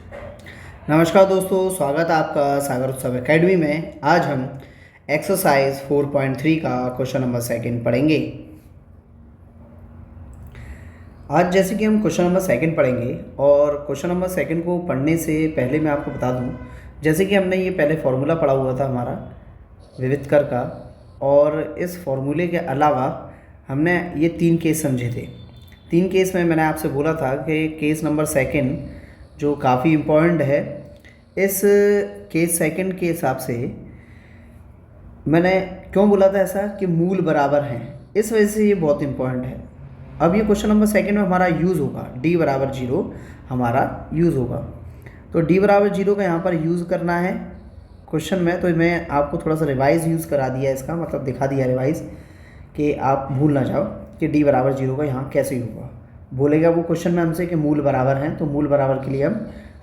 नमस्कार दोस्तों, स्वागत है आपका सागर उत्सव एकेडमी में। आज हम एक्सरसाइज 4.3 का क्वेश्चन नंबर सेकंड पढ़ेंगे। आज जैसे कि हम क्वेश्चन नंबर सेकंड पढ़ेंगे, और क्वेश्चन नंबर सेकंड को पढ़ने से पहले मैं आपको बता दूं, जैसे कि हमने ये पहले फार्मूला पढ़ा हुआ था हमारा विविधकर का, और इस फार्मूले के अलावा हमने ये 3 केस समझे थे। 3 केस में मैंने आपसे बोला था कि केस नंबर सेकंड जो काफ़ी इम्पोर्टेंट है, इस केस सेकंड के हिसाब से मैंने क्यों बोला था ऐसा कि मूल बराबर हैं, इस वजह से ये बहुत इम्पोर्टेंट है। अब ये क्वेश्चन नंबर सेकंड में हमारा यूज़ होगा, d बराबर 0 हमारा यूज़ होगा। तो d बराबर 0 का यहाँ पर यूज़ करना है क्वेश्चन में, तो मैं आपको थोड़ा सा रिवाइज़ यूज़ करा दिया, इसका मतलब दिखा दिया रिवाइज़, कि आप भूल ना जाओ कि d बराबर 0 का यहाँ कैसे होगा। बोलेगा वो क्वेश्चन में हमसे कि मूल बराबर हैं, तो मूल बराबर के लिए हम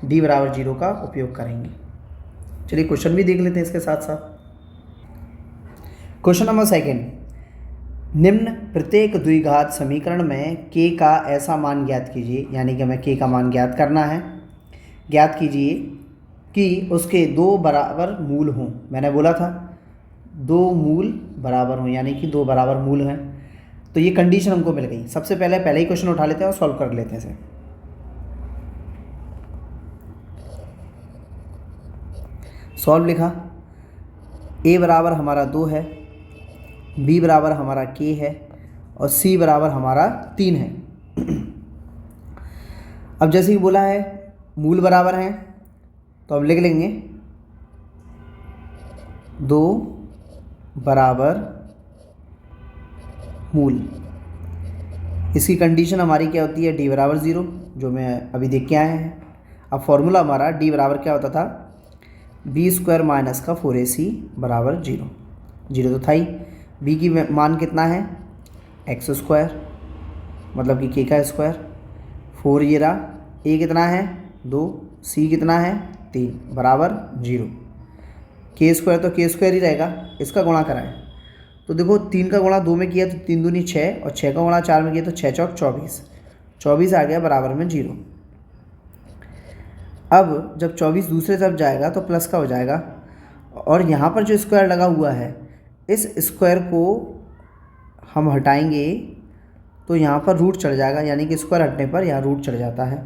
d बराबर 0 का उपयोग करेंगे। चलिए क्वेश्चन भी देख लेते हैं इसके साथ साथ। क्वेश्चन नंबर सेकंड, निम्न प्रत्येक द्विघात समीकरण में k का ऐसा मान ज्ञात कीजिए, यानी कि हमें k का मान ज्ञात करना है। ज्ञात कीजिए कि उसके 2 बराबर मूल हों। मैंने बोला था 2 मूल बराबर हों, यानी कि 2 बराबर मूल हैं। तो ये कंडीशन हमको मिल गई। सबसे पहले ही क्वेश्चन उठा लेते हैं और सॉल्व कर लेते हैं इसे। सॉल्व लिखा, a बराबर हमारा 2 है, b बराबर हमारा k है, और c बराबर हमारा 3 है। अब जैसे कि बोला है मूल बराबर हैं, तो हम लिख लेंगे 2 बराबर मूल। इसकी कंडीशन हमारी क्या होती है, d बराबर 0, जो मैं अभी देख के आए हैं। अब फॉर्मूला हमारा d बराबर क्या होता था, b स्क्वायर माइनस का 4ac बराबर 0। 0 तो था ही। b की मान कितना है, x स्क्वायर, मतलब कि k का स्क्वायर, 4 ये रहा, a कितना है 2, c कितना है 3 बराबर 0। k स्क्वायर तो k स्क्वायर ही रहेगा, इसका गुणा कराएं तो देखो 3 का गुणा 2 में किया तो 3 दूनी 6, और 6 का गुणा 4 में किया तो 6 चौक 24, 24 आ गया बराबर में 0। अब जब 24 दूसरे तरफ जाएगा तो प्लस का हो जाएगा, और यहाँ पर जो स्क्वायर लगा हुआ है, इस स्क्वायर को हम हटाएंगे तो यहाँ पर रूट चढ़ जाएगा, यानी कि स्क्वायर हटने पर यहाँ रूट चढ़ जाता है।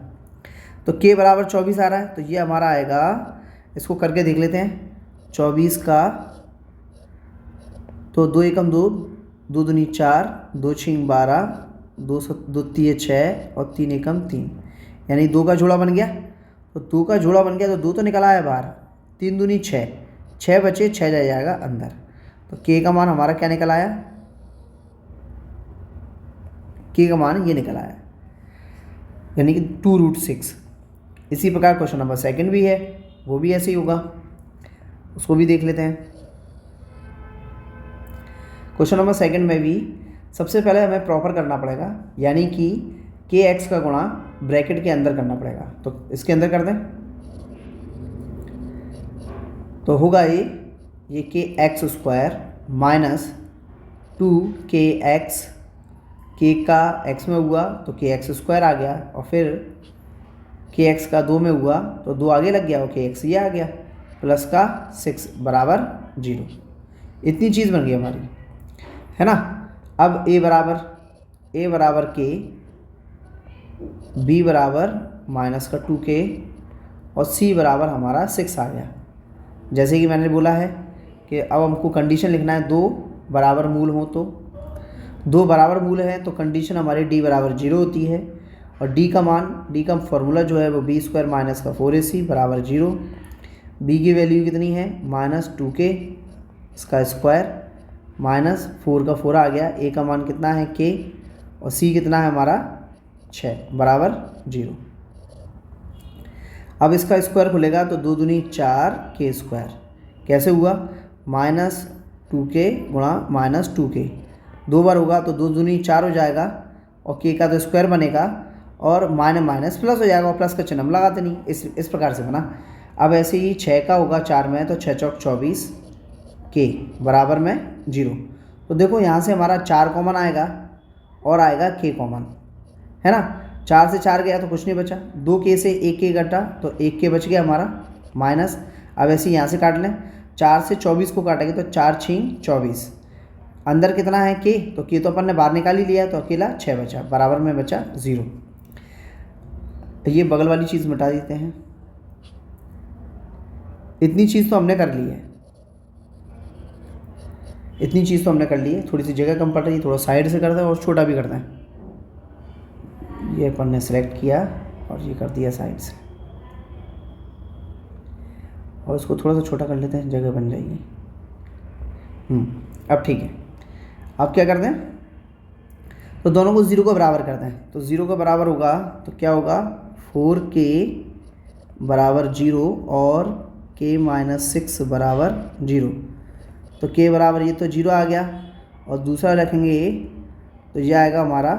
तो k बराबर 24 आ रहा है, तो ये हमारा आएगा, इसको करके देख लेते हैं। 24 का तो 2 एकम 2, 2 दूनी 4, 2 छीं 12, 2 तीय 6, और 3 एकम 3, यानी 2 का जोड़ा बन गया। तो 2 का जोड़ा बन गया तो 2 तो निकला है बाहर, 3 दूनी 6, 6 बचे, 6 जाएगा अंदर। तो k का मान हमारा क्या निकल आया, k का मान ये निकल आया, यानी कि 2√6। इसी प्रकार क्वेश्चन नंबर सेकंड भी है, वो भी ऐसे ही होगा, उसको भी देख लेते हैं। क्वेश्चन नंबर सेकंड में भी सबसे पहले हमें प्रॉपर करना पड़ेगा, यानी कि kx का गुणा ब्रैकेट के अंदर करना पड़ेगा। तो इसके अंदर कर दें तो होगा ये kx square minus 2kx, k का x में हुआ तो kx स्क्वायर आ गया, और फिर kx का 2 में हुआ तो 2 आगे लग गया और kx ये आ गया, प्लस का 6 बराबर 0। इतनी चीज़ बन गई हमारी, है ना। अब a बराबर k, b बराबर माइनस का 2k, और c बराबर हमारा 6 आ गया। जैसे कि मैंने बोला है कि अब हमको कंडीशन लिखना है 2 बराबर मूल हो, तो 2 बराबर मूल है तो कंडीशन हमारी d बराबर 0 होती है, और d का फॉर्मूला जो है वो b स्क्वायर माइनस का 4ac बराबर 0। b की वैल्यू कितनी है, माइनस 2k, इसका स्क्वायर, माइनस 4 का 4 आ गया, a का मान कितना है k, और c कितना है हमारा 6 बराबर 0। अब इसका स्क्वायर खुलेगा तो 2 दूनी 4 k स्क्वायर, कैसे हुआ, माइनस 2k गुणा माइनस 2k, 2 बार होगा तो 2 दूनी 4 हो जाएगा, और k का तो स्क्वायर बनेगा, और माइनस प्लस हो जाएगा, और प्लस का चिन्ह हम लगाते नहीं, इस प्रकार से बना। अब ऐसे ही 6 का होगा 4 में, तो 6 चौक 24, k बराबर में 0। तो देखो यहाँ से हमारा 4 कॉमन आएगा और आएगा k कॉमन, है ना। 4 से 4 गया तो कुछ नहीं बचा, 2 के से 1 के घटा तो 1 के बच गया हमारा माइनस। अब ऐसे यहाँ से काट लें, 4 से 24 को काटेंगे तो 4 6 24, अंदर कितना है के, तो के तो अपन ने बाहर निकाल ही लिया तो अकेला 6 बचा, बराबर में बचा 0। ये बगल वाली चीज़ मिटा देते हैं। इतनी चीज़ तो हमने कर ली है, इतनी चीज़ तो हमने कर ली है। थोड़ी सी जगह कम पड़ रही है, थोड़ा साइड से करते हैं और छोटा भी करते हैं। ये अपन ने सेलेक्ट किया और ये कर दिया साइड से, और इसको थोड़ा सा छोटा कर लेते हैं, जगह बन जाएगी। अब ठीक है। अब क्या करते हैं, तो दोनों को 0 को बराबर करते हैं। तो 0 को बराबर होगा तो क्या होगा, 4k बराबर 0 और k माइनस 6 बराबर 0। तो k बराबर ये तो 0 आ गया, और दूसरा रखेंगे तो ये आएगा हमारा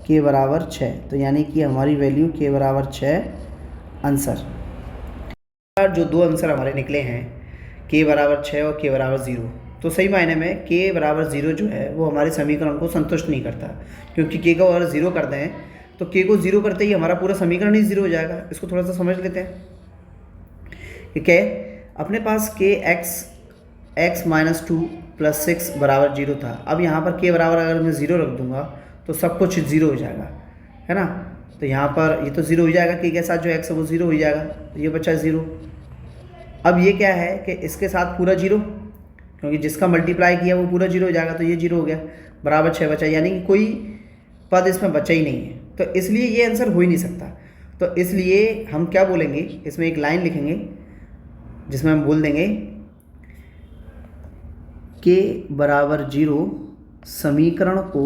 k बराबर 6। तो यानी कि हमारी वैल्यू k बराबर 6 आंसर। जो दो आंसर हमारे निकले हैं k बराबर 6 और k बराबर 0, तो सही मायने में k बराबर 0 जो है वो हमारे समीकरण को संतुष्ट नहीं करता, क्योंकि k को अगर 0 करते हैं तो k को 0 करते ही हमारा पूरा समीकरण ही 0 हो जाएगा। इसको थोड़ा सा समझ लेते हैं। ठीक है, अपने पास k x माइनस 2 प्लस 6 बराबर 0 था। अब यहाँ पर k बराबर अगर मैं 0 रख दूँगा तो सब कुछ 0 हो जाएगा, है ना। तो यहाँ पर ये तो 0 हो जाएगा, k के साथ जो x है वो 0 हो जाएगा, तो ये बचा 0। अब ये क्या है कि इसके साथ पूरा 0, क्योंकि जिसका मल्टीप्लाई किया वो पूरा 0 हो जाएगा, तो ये 0 हो गया, बराबर 6 बचा, यानी कि कोई पद इसमें बचा ही नहीं है। तो इसलिए ये आंसर हो ही नहीं सकता। तो इसलिए हम क्या बोलेंगे, इसमें एक लाइन लिखेंगे जिसमें हम बोल देंगे k बराबर 0 समीकरण को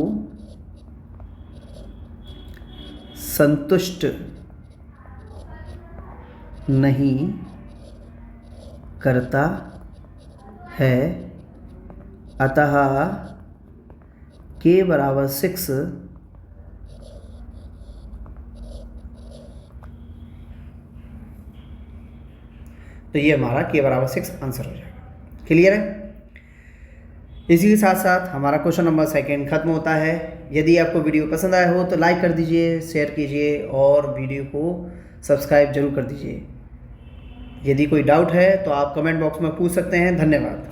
संतुष्ट नहीं करता है, अतः k बराबर 6 तो ये हमारा k बराबर 6 आंसर हो जाएगा। क्लियर है। इसी के साथ साथ हमारा क्वेश्चन नंबर 2 खत्म होता है। यदि आपको वीडियो पसंद आया हो तो लाइक कर दीजिए, शेयर कीजिए और वीडियो को सब्सक्राइब जरूर कर दीजिए। यदि कोई डाउट है तो आप कमेंट बॉक्स में पूछ सकते हैं। धन्यवाद।